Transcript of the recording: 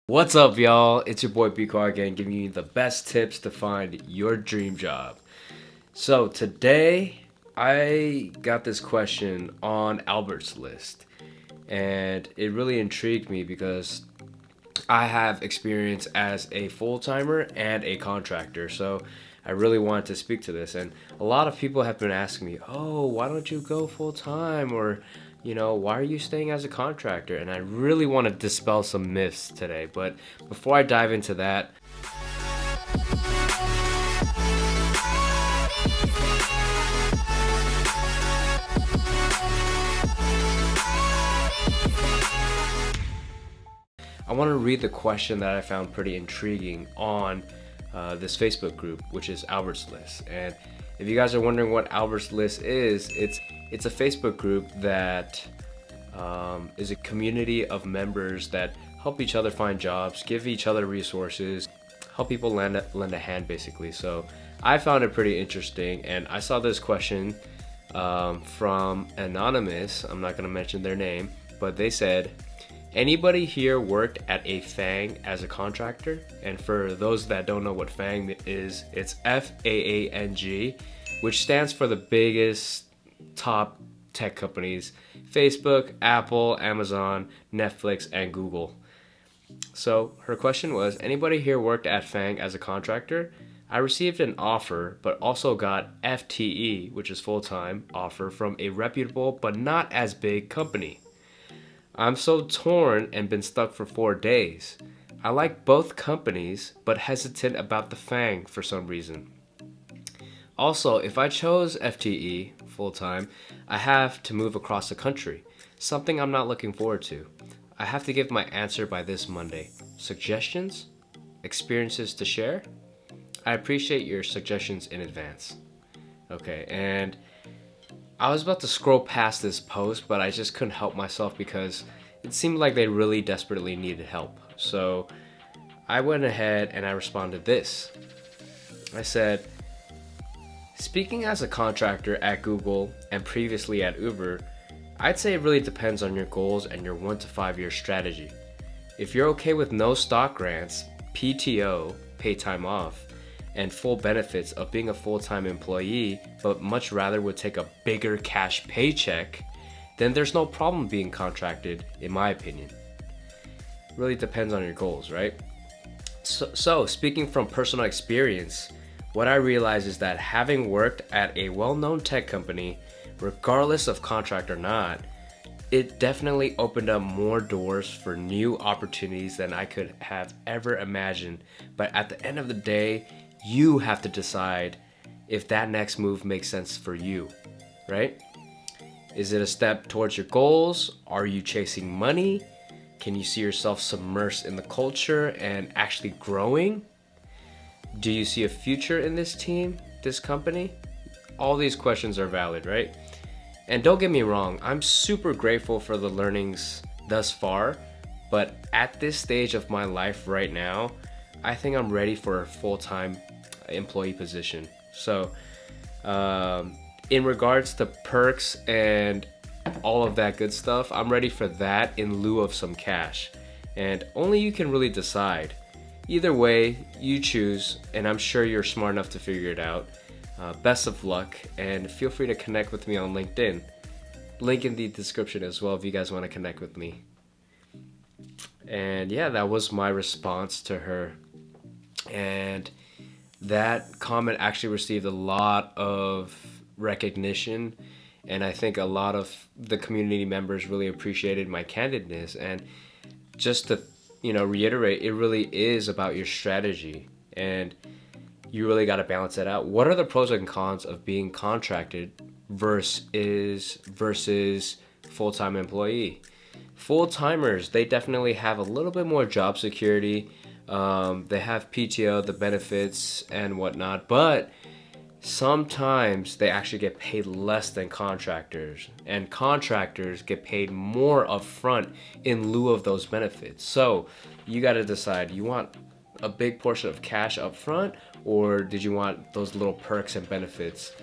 What's up, y'all? It's your boy Biko again, giving you the best tips to find your dream job. So today, I got this question on Albert's list, and it really intrigued me because I have experience as a full-timer and a contractor, so I really wanted to speak to this. And a lot of people have been asking me, "Oh, why don't you go full-time?" or why are you staying as a contractor? And I really want to dispel some myths today. But before I dive into that, I want to read the question that I found pretty intriguing on this Facebook group, which is Albert's List. And if you guys are wondering what Albert's List is, it's a Facebook group that is a community of members that help each other find jobs, give each other resources, help people lend a hand, basically. So I found it pretty interesting, and I saw this question from Anonymous. I'm not going to mention their name, but they said, anybody here worked at a FAANG as a contractor? And for those that don't know what FAANG is, it's FAANG, which stands for the biggest top tech companies: Facebook, Apple, Amazon, Netflix, and Google. So her question was, anybody here worked at FAANG as a contractor? I received an offer, but also got FTE, which is full-time offer, from a reputable but not as big company. I'm so torn and been stuck for 4 days. I like both companies, but hesitant about the FAANG for some reason. Also, if I chose FTE full-time, I have to move across the country, something I'm not looking forward to. I have to give my answer by this Monday. Suggestions? Experiences to share? I appreciate your suggestions in advance. Okay, and I was about to scroll past this post, but I just couldn't help myself because it seemed like they really desperately needed help. So I went ahead and I responded this. I said, speaking as a contractor at Google and previously at Uber, I'd say it really depends on your goals and your 1 to 5 year strategy. If you're okay with no stock grants, PTO, paid time off, and full benefits of being a full-time employee, but much rather would take a bigger cash paycheck, then there's no problem being contracted, in my opinion. Really depends on your goals, right? So speaking from personal experience, what I realized is that having worked at a well-known tech company, regardless of contract or not, it definitely opened up more doors for new opportunities than I could have ever imagined. But at the end of the day, you have to decide if that next move makes sense for you, right? Is it a step towards your goals? Are you chasing money? Can you see yourself submersed in the culture and actually growing? Do you see a future in this team, this company? All these questions are valid, right? And don't get me wrong, I'm super grateful for the learnings thus far, but at this stage of my life right now, I think I'm ready for a full-time employee position. So, in regards to perks and all of that good stuff, I'm ready for that in lieu of some cash. And only you can really decide. Either way, you choose, and I'm sure you're smart enough to figure it out. Best of luck, and feel free to connect with me on LinkedIn. Link in the description as well if you guys want to connect with me. And yeah, that was my response to her. And that comment actually received a lot of recognition, and I think a lot of the community members really appreciated my candidness. And just to reiterate, it really is about your strategy, and you really got to balance that out. What are the pros and cons of being contracted versus full-time employee? Full-timers, they definitely have a little bit more job security. They have PTO, the benefits and whatnot, but sometimes they actually get paid less than contractors, and contractors get paid more upfront in lieu of those benefits. So you got to decide, you want a big portion of cash upfront, or did you want those little perks and benefits